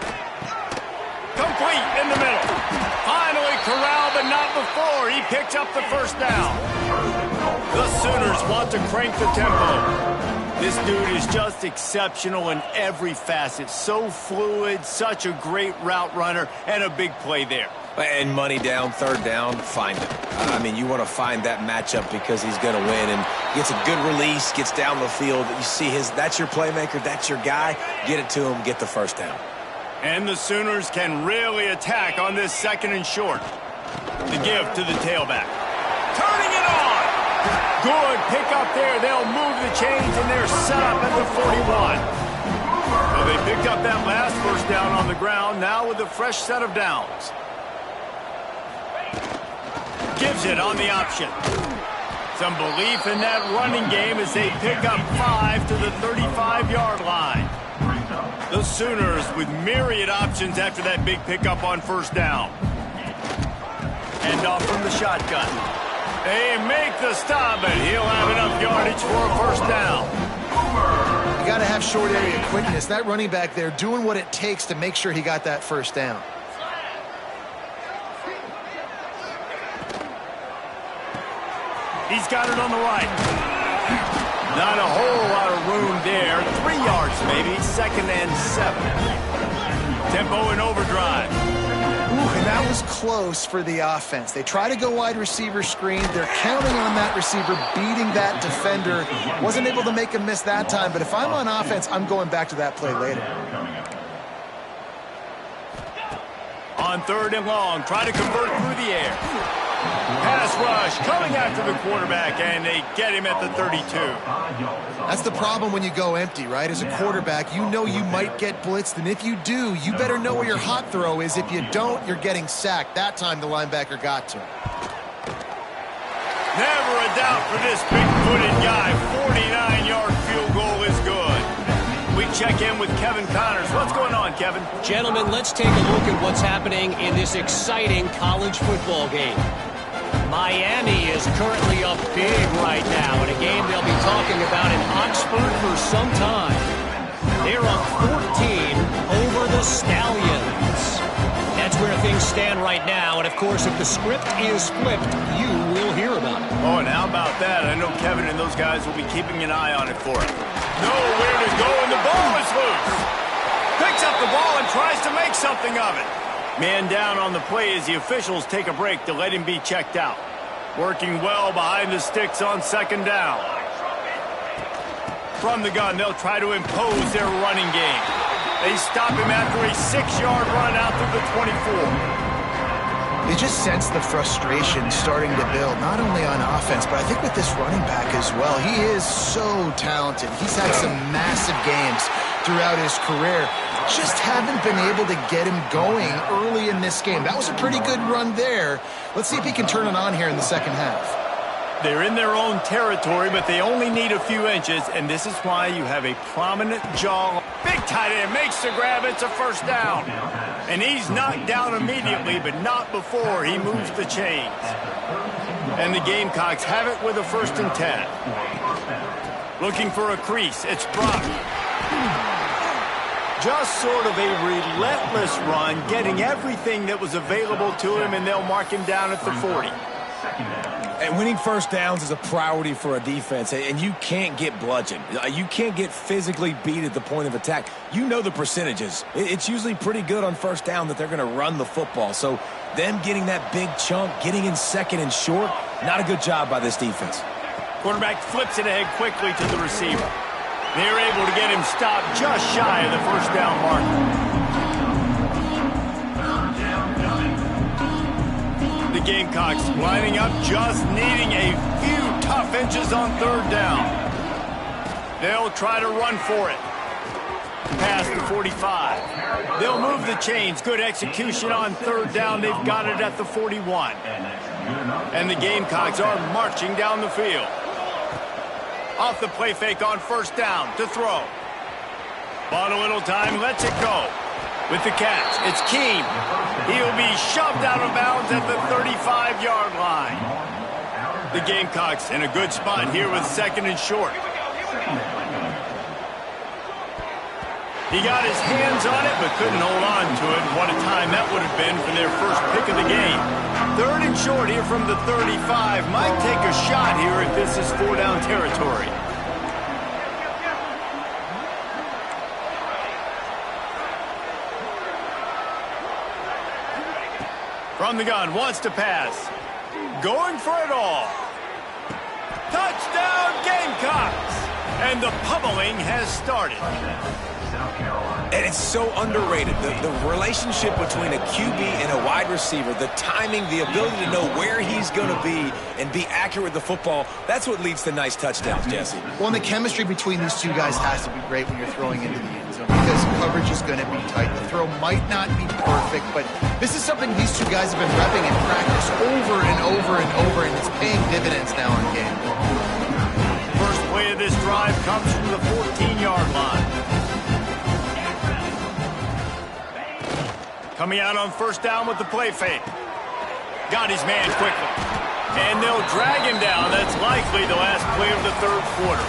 Complete in the middle. Finally get corralled, but not before. He picks up the first down. The Sooners want to crank the tempo. This dude is just exceptional in every facet. So fluid, such a great route runner, and a big play there. And money down, third down, find him. I mean, you want to find that matchup because he's going to win and gets a good release, gets down the field. You see that's your playmaker, that's your guy. Get it to him, get the first down. And the Sooners can really attack on this second and short. The give to the tailback. Turning it on. Good pick up there. They'll move the chains, and they're set up at the 41. Well, they picked up that last first down on the ground, now with a fresh set of downs. Gives it on the option. Some belief in that running game as they pick up 5 to the 35-yard line. The Sooners with myriad options after that big pickup on first down. Hand off from the shotgun. They make the stop, and he'll have enough yardage for a first down. You got to have short area quickness. That running back there doing what it takes to make sure he got that first down. He's got it on the right. Not a whole lot of room there. 3 yards maybe. 2nd and 7. Tempo in overdrive. Ooh, and that was close for the offense. They try to go wide receiver screen. They're counting on that receiver beating that defender. Wasn't able to make him miss that time, but if I'm on offense, I'm going back to that play later. On 3rd and long, try to convert through the air. Pass rush coming after the quarterback, and they get him at the 32. That's the problem when you go empty, right? As a quarterback, you know you might get blitzed, and if you do, you better know where your hot throw is. If you don't, you're getting sacked. That time the linebacker got to him. Never a doubt for this big-footed guy. 49-yard field goal is good. We check in with Kevin Connors. What's going on, Kevin? Gentlemen, let's take a look at what's happening in this exciting college football game. Miami is currently up big right now in a game they'll be talking about in Oxford for some time. They're up 14 over the Stallions. That's where things stand right now, and of course, if the script is flipped, you will hear about it. Oh, and how about that? I know Kevin and those guys will be keeping an eye on it for him. Nowhere to go, and the ball is loose. Picks up the ball and tries to make something of it. Man down on the play as the officials take a break to let him be checked out. Working well behind the sticks on 2nd down. From the gun, they'll try to impose their running game. They stop him after a 6-yard run out through the 24. You just sense the frustration starting to build, not only on offense, but I think with this running back as well. He is so talented. He's had some massive games throughout his career. Just haven't been able to get him going early in this game. That was a pretty good run there. Let's see if he can turn it on here in the second half. They're in their own territory, but they only need a few inches, and this is why you have a prominent jaw. Big tight end makes the grab. It's a first down. And he's knocked down immediately, but not before he moves the chains. And the Gamecocks have it with a 1st and 10. Looking for a crease. It's Brock. Just sort of a relentless run, getting everything that was available to him, and they'll mark him down at the 40. And winning first downs is a priority for a defense, and you can't get bludgeoned. You can't get physically beat at the point of attack. You know the percentages. It's usually pretty good on first down that they're going to run the football. So them getting that big chunk, getting in 2nd and short, not a good job by this defense. Quarterback flips it ahead quickly to the receiver. They're able to get him stopped just shy of the first down marker. The Gamecocks lining up, just needing a few tough inches on 3rd down. They'll try to run for it. Past the 45. They'll move the chains. Good execution on 3rd down. They've got it at the 41. And the Gamecocks are marching down the field. Off the play fake on 1st down to throw. Bought a little time, lets it go. With the catch, it's Keene. He'll be shoved out of bounds at the 35-yard line. The Gamecocks in a good spot here with 2nd and short. He got his hands on it, but couldn't hold on to it. What a time that would have been for their first pick of the game. 3rd and short here from the 35. Might take a shot here if this is 4-down territory. From the gun, wants to pass. Going for it all. Touchdown, Gamecocks! And the pummeling has started. And it's so underrated. The relationship between a QB and a wide receiver, the timing, the ability to know where he's going to be and be accurate with the football, that's what leads to nice touchdowns, Jesse. Well, and the chemistry between these two guys has to be great when you're throwing into the end zone because coverage is going to be tight. The throw might not be perfect, but this is something these two guys have been repping in practice over and over and over, and it's paying dividends now in game. First play of this drive comes from the 14-yard line. Coming out on 1st down with the play fake. Got his man quickly. And they'll drag him down. That's likely the last play of the 3rd quarter.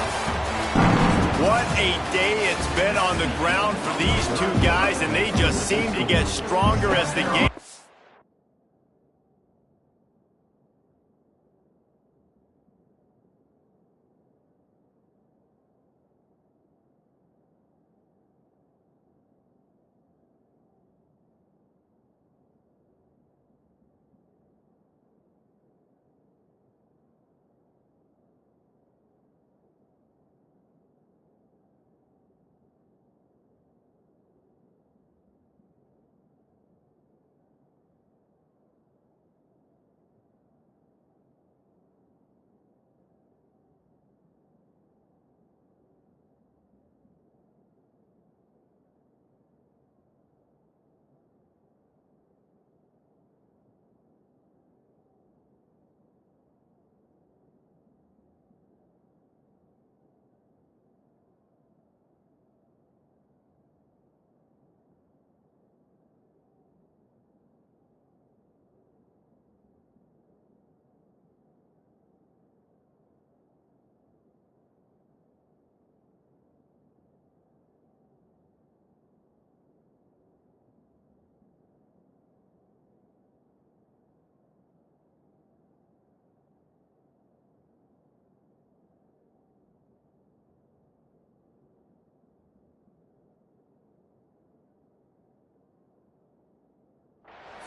What a day it's been on the ground for these two guys, and they just seem to get stronger as the game.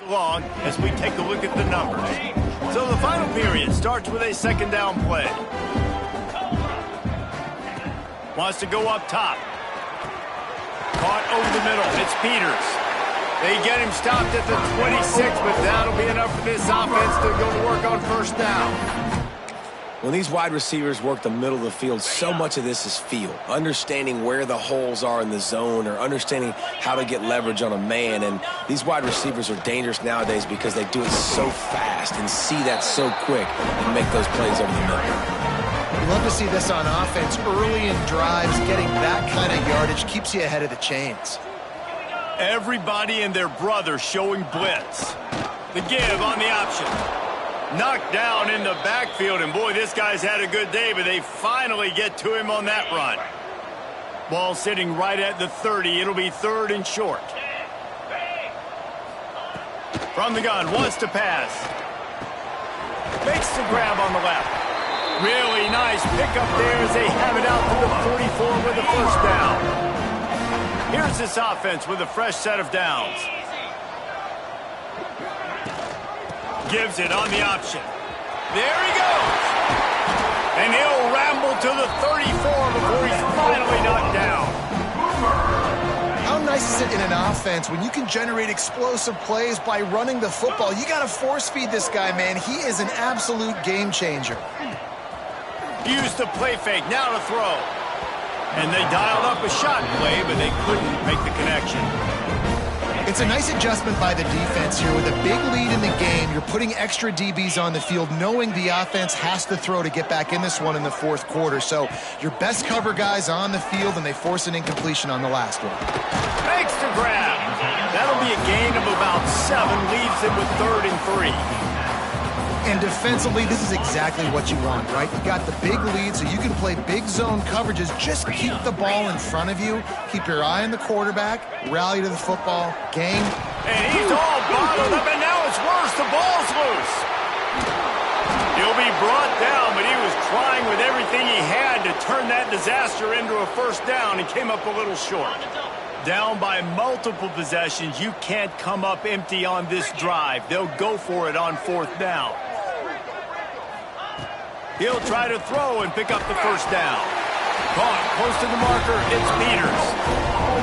Along as we take a look at the numbers. So the final period starts with a 2nd down play. Wants to go up top. Caught over the middle. It's Peters. They get him stopped at the 26, but that'll be enough for this offense to go to work on 1st down. When these wide receivers work the middle of the field, so much of this is feel. Understanding where the holes are in the zone or understanding how to get leverage on a man. And these wide receivers are dangerous nowadays because they do it so fast and see that so quick and make those plays over the middle. We love to see this on offense. Early in drives, getting that kind of yardage keeps you ahead of the chains. Everybody and their brother showing blitz. The give on the option. Knocked down in the backfield, and boy, this guy's had a good day, but they finally get to him on that run. Ball sitting right at the 30. It'll be 3rd and short. From the gun, wants to pass. Makes the grab on the left. Really nice pickup there as they have it out to the 44 with the 1st down. Here's this offense with a fresh set of downs. Gives it on the option. There he goes. And he'll ramble to the 34 before he's finally knocked down. How nice is it in an offense when you can generate explosive plays by running the football? You got to force feed this guy, man. He is an absolute game changer. Used the play fake, now to throw. And they dialed up a shot play, but they couldn't make the connection. It's a nice adjustment by the defense here. With a big lead in the game, you're putting extra DBs on the field, knowing the offense has to throw to get back in this one in the 4th quarter. So your best cover guys on the field, and they force an incompletion on the last one. Makes the grab. That'll be a gain of about 7, leaves it with 3rd and 3. And defensively, this is exactly what you want, right? You got the big lead, so you can play big zone coverages. Just keep the ball in front of you. Keep your eye on the quarterback. Rally to the football. Game. And he's all bottled up, and now it's worse. The ball's loose. He'll be brought down, but he was trying with everything he had to turn that disaster into a first down and came up a little short. Down by multiple possessions, you can't come up empty on this drive. They'll go for it on fourth down. He'll try to throw and pick up the first down. Caught close to the marker, it's Peters.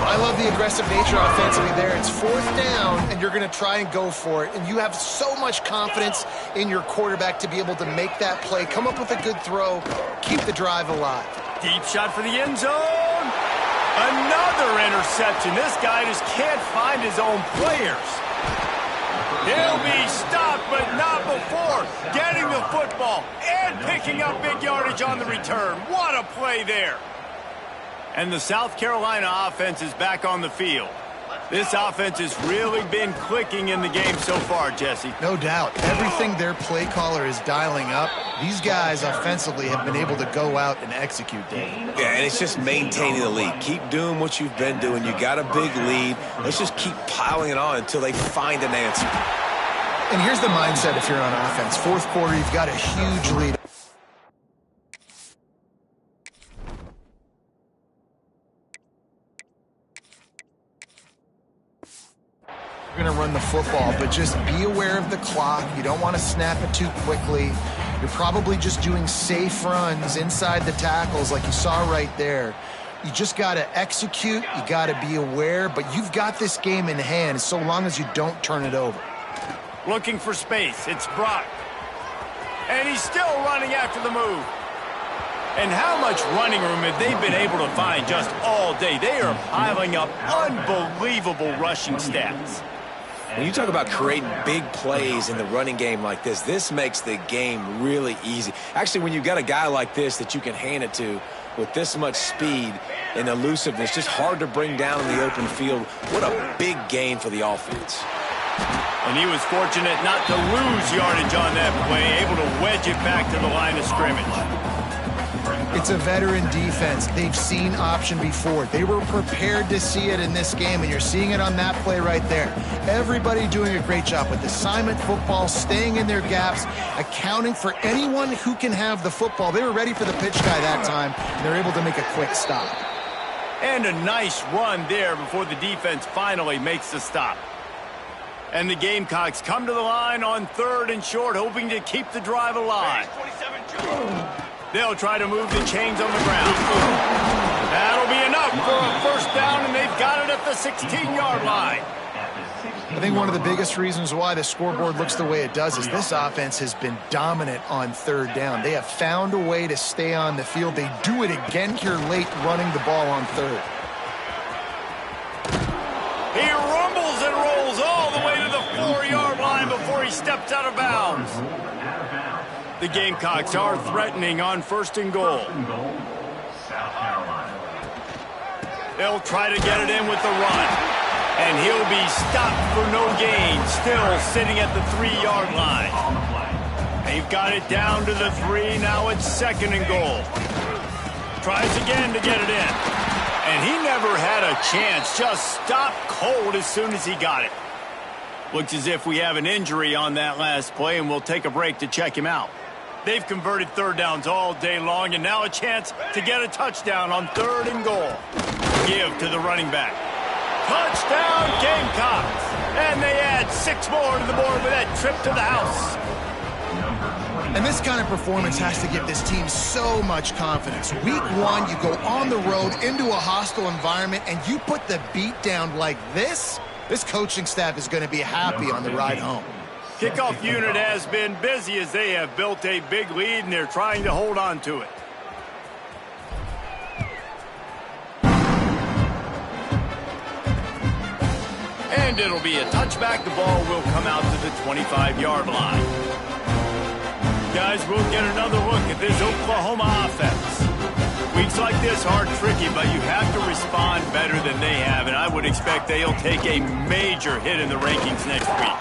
I love the aggressive nature offensively there. It's fourth down, and you're going to try and go for it. And you have so much confidence in your quarterback to be able to make that play, come up with a good throw, keep the drive alive. Deep shot for the end zone. Another interception. This guy just can't find his own players. He'll be stopped, but not before getting the football and picking up big yardage on the return. What a play there. And the South Carolina offense is back on the field. This offense has really been clicking in the game so far, Jesse. No doubt. Everything their play caller is dialing up, these guys offensively have been able to go out and execute, Dave. Yeah, and it's just maintaining the lead. Keep doing what you've been doing. You got a big lead. Let's just keep piling it on until they find an answer. And here's the mindset if you're on offense. Fourth quarter, you've got a huge lead. You're going to run the football, but just be aware of the clock. You don't want to snap it too quickly. You're probably just doing safe runs inside the tackles like you saw right there. You just got to execute. You got to be aware, but you've got this game in hand so long as you don't turn it over. Looking for space. It's Brock. And he's still running after the move. And how much running room have they been able to find just all day? They are piling up unbelievable rushing stats. When you talk about creating big plays in the running game like this, this makes the game really easy. Actually, when you've got a guy like this that you can hand it to with this much speed and elusiveness, just hard to bring down in the open field, what a big gain for the offense. And he was fortunate not to lose yardage on that play, able to wedge it back to the line of scrimmage. It's a veteran defense. They've seen option before. They were prepared to see it in this game, and you're seeing it on that play right there. Everybody doing a great job with assignment football, staying in their gaps, accounting for anyone who can have the football. They were ready for the pitch guy that time, and they're able to make a quick stop. And a nice run there before the defense finally makes the stop. And the Gamecocks come to the line on third and short, hoping to keep the drive alive. They'll try to move the chains on the ground. That'll be enough for a first down, and they've got it at the 16-yard line. I think one of the biggest reasons why the scoreboard looks the way it does is this offense has been dominant on third down. They have found a way to stay on the field. They do it again here late, running the ball on third. He rumbles and rolls all the way to the 4-yard line before he steps out of bounds. The Gamecocks are threatening on first and goal. They'll try to get it in with the run. And he'll be stopped for no gain, still sitting at the 3-yard line. They've got it down to the 3. Now it's second and goal. Tries again to get it in. And he never had a chance. Just stopped cold as soon as he got it. Looks as if we have an injury on that last play, and we'll take a break to check him out. They've converted third downs all day long, and now a chance to get a touchdown on third and goal. Give to the running back. Touchdown, Gamecocks! And they add 6 more to the board with that trip to the house. And this kind of performance has to give this team so much confidence. Week 1, you go on the road into a hostile environment, and you put the beat down like this, this coaching staff is going to be happy on the ride home. Kickoff unit has been busy as they have built a big lead, and they're trying to hold on to it. And it'll be a touchback. The ball will come out to the 25-yard line. Guys, we'll get another look at this Oklahoma offense. Weeks like this are tricky, but you have to respond better than they have, and I would expect they'll take a major hit in the rankings next week.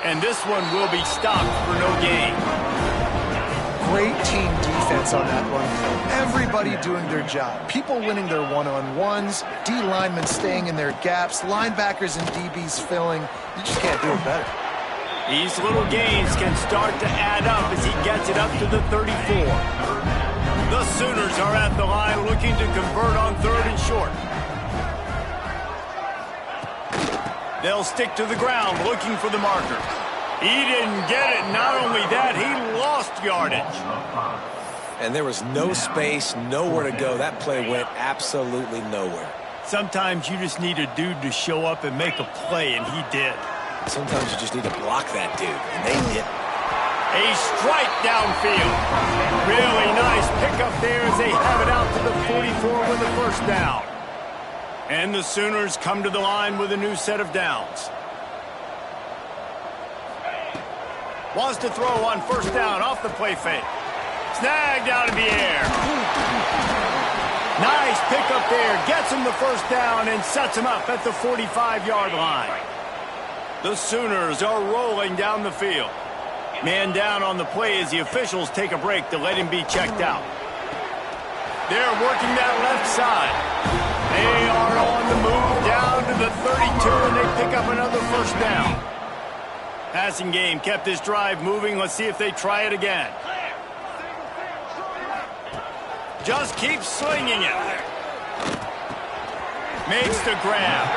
And this one will be stopped for no gain. Great team defense on that run play. Everybody doing their job. People winning their one-on-ones, D linemen staying in their gaps, linebackers and DBs filling. You just can't do it better. These little gains can start to add up as he gets it up to the 34. The Sooners are at the line looking to convert on 3rd and short. They'll stick to the ground looking for the marker. He didn't get it. Not only that, he lost yardage. And there was no space, nowhere to go. That play went absolutely nowhere. Sometimes you just need a dude to show up and make a play, and he did. Sometimes you just need to block that dude, and they did. A strike downfield. Really nice pickup there as they have it out to the 44 with a first down. And the Sooners come to the line with a new set of downs. Wants to throw on first down off the play fake. Snagged out of the air. Nice pickup there. Gets him the first down and sets him up at the 45-yard line. The Sooners are rolling down the field. Man down on the play as the officials take a break to let him be checked out. They're working that left side. They are on the move down to the 32, and they pick up another first down. Passing game kept this drive moving. Let's see if they try it again. Just keeps slinging it. Makes the grab.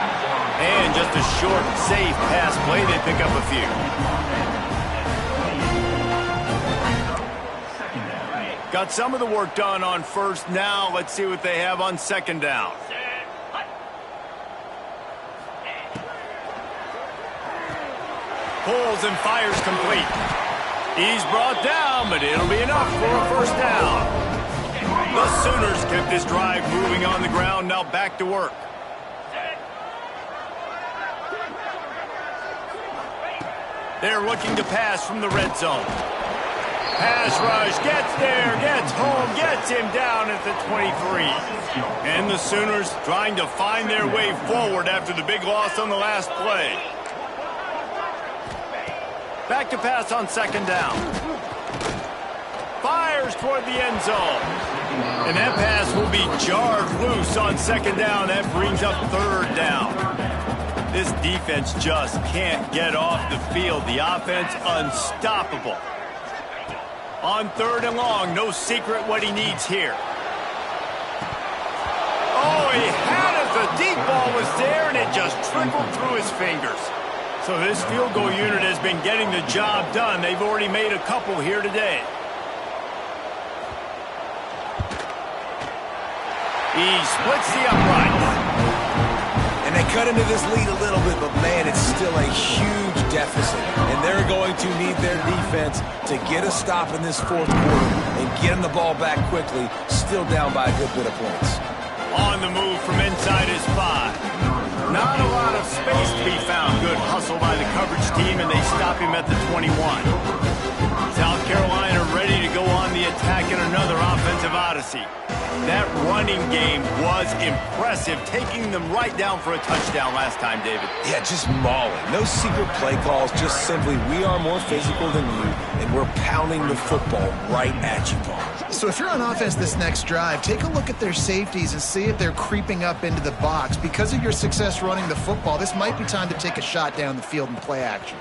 And just a short, safe pass play. They pick up a few. Got some of the work done on first. Now let's see what they have on second down. Pulls and fires complete. He's brought down, but it'll be enough for a first down. The Sooners kept this drive moving on the ground. Now back to work. They're looking to pass from the red zone. Pass rush, gets there, gets home, gets him down at the 23. And the Sooners trying to find their way forward after the big loss on the last play. Back to pass on second down. Fires toward the end zone. And that pass will be jarred loose on second down. That brings up third down. This defense just can't get off the field. The offense unstoppable. On 3rd and long, no secret what he needs here. Oh, he had it. The deep ball was there, and it just trickled through his fingers. So this field goal unit has been getting the job done. They've already made a couple here today. He splits the uprights. And they cut into this lead a little bit, but man, it's still a huge deficit. And they're going to need their defense to get a stop in this 4th quarter and get them the ball back quickly, still down by a good bit of points. On the move from inside his 5. Not a lot of space to be found. Good hustle by the coverage team, and they stop him at the 21. South Carolina ready to go on the attack in another offensive odyssey. That running game was impressive, taking them right down for a touchdown last time, David. Yeah, just mauling. No secret play calls, just simply we are more physical than you, and we're pounding the football right at you, Paul. So if you're on offense this next drive, take a look at their safeties and see if they're creeping up into the box. Because of your success running the football, this might be time to take a shot down the field and play action.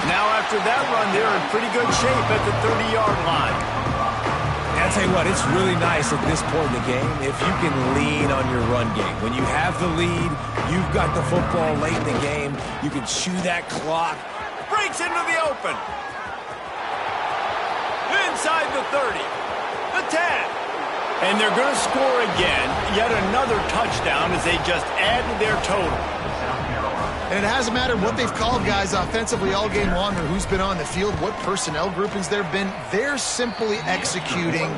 Now after that run, they're in pretty good shape at the 30-yard line. I'll tell you what, it's really nice at this point in the game if you can lean on your run game. When you have the lead, you've got the football late in the game, you can chew that clock. Breaks into the open. Inside the 30, the 10. And they're going to score again, yet another touchdown as they just add to their total. And it hasn't mattered what they've called guys offensively all game long or who's been on the field, what personnel groupings there have been. They're simply executing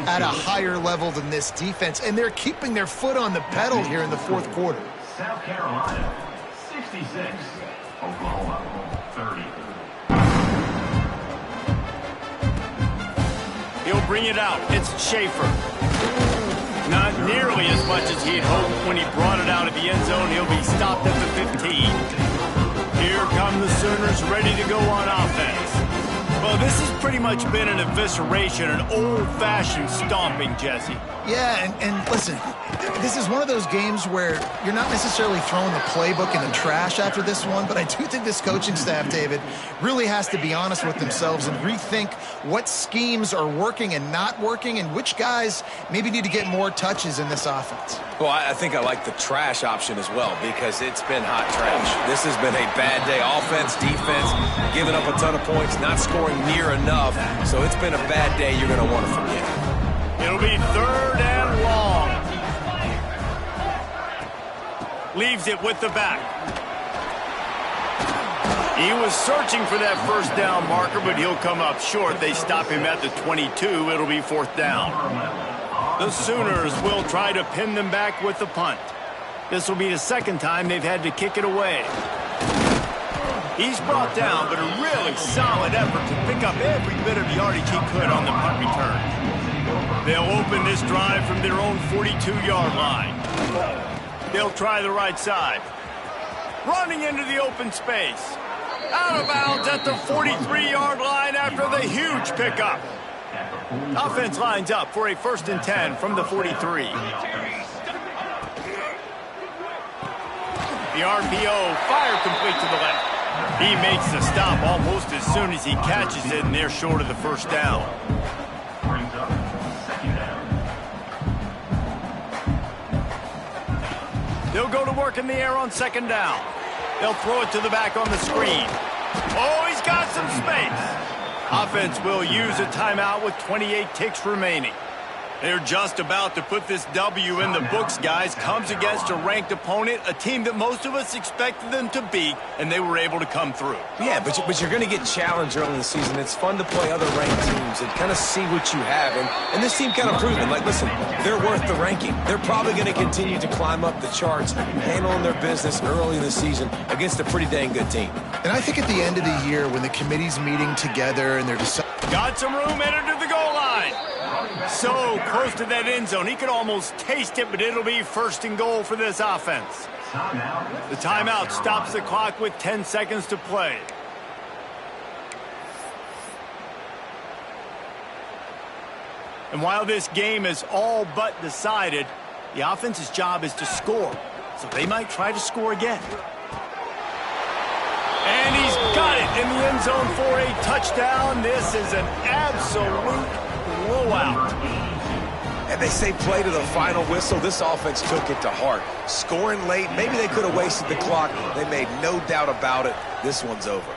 at a higher level than this defense, and they're keeping their foot on the pedal here in the 4th quarter. South Carolina, 66. Oklahoma, 30. He'll bring it out. It's Schaefer. Not nearly as much as he'd hoped when he brought it out of the end zone. He'll be stopped at the 15. Here come the Sooners ready to go on offense. Well, this is pretty pretty much been an evisceration, an old-fashioned stomping, Jesse. Yeah, and listen, this is one of those games where you're not necessarily throwing the playbook in the trash after this one, but I do think this coaching staff, David, really has to be honest with themselves and rethink what schemes are working and not working and which guys maybe need to get more touches in this offense. Well, I think I like the trash option as well because it's been hot trash. This has been a bad day. Offense, defense, giving up a ton of points, not scoring near enough. So it's been a bad day you're going to want to forget. It'll be 3rd and long. Leaves it with the back. He was searching for that first down marker, but he'll come up short. They stop him at the 22. It'll be 4th down. The Sooners will try to pin them back with the punt. This will be the 2nd time they've had to kick it away. He's brought down, but a really solid effort to pick up every bit of yardage he could on the punt return. They'll open this drive from their own 42-yard line. They'll try the right side. Running into the open space. Out of bounds at the 43-yard line after the huge pickup. Offense lines up for a 1st and 10 from the 43. The RPO fire complete to the left. He makes the stop almost as soon as he catches it, and they're short of the 1st down. They'll go to work in the air on 2nd down. They'll throw it to the back on the screen. Oh, he's got some space. Offense will use a timeout with 28 ticks remaining. They're just about to put this W in the books, guys. Comes against a ranked opponent, a team that most of us expected them to beat, and they were able to come through. Yeah, but you're going to get challenged early in the season. It's fun to play other ranked teams and kind of see what you have. And this team kind of proved it. Like, listen, they're worth the ranking. They're probably going to continue to climb up the charts, handling their business early in the season against a pretty dang good team. And I think at the end of the year when the committee's meeting together and they're deciding... Got some room, headed to the goal line. So close to that end zone. He could almost taste it, but it'll be 1st and goal for this offense. The timeout stops the clock with 10 seconds to play. And while this game is all but decided, the offense's job is to score. So they might try to score again. And he's got it in the end zone for a touchdown. This is an absolute blowout. And they say play to the final whistle. This offense took it to heart. Scoring late, maybe they could have wasted the clock. They made no doubt about it. This one's over.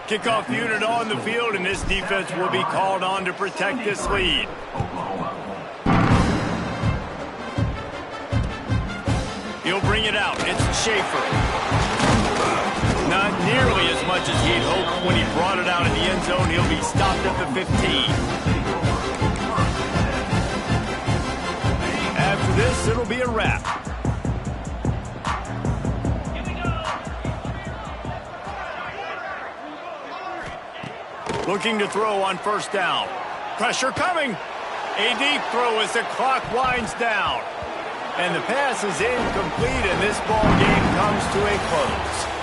Kickoff unit on the field, and this defense will be called on to protect this lead. He'll bring it out. It's Schaefer. Not nearly as much as he'd hoped when he brought it out in the end zone. He'll be stopped at the 15. After this, it'll be a wrap. Looking to throw on 1st down. Pressure coming. A deep throw as the clock winds down. And the pass is incomplete, and this ball game comes to a close.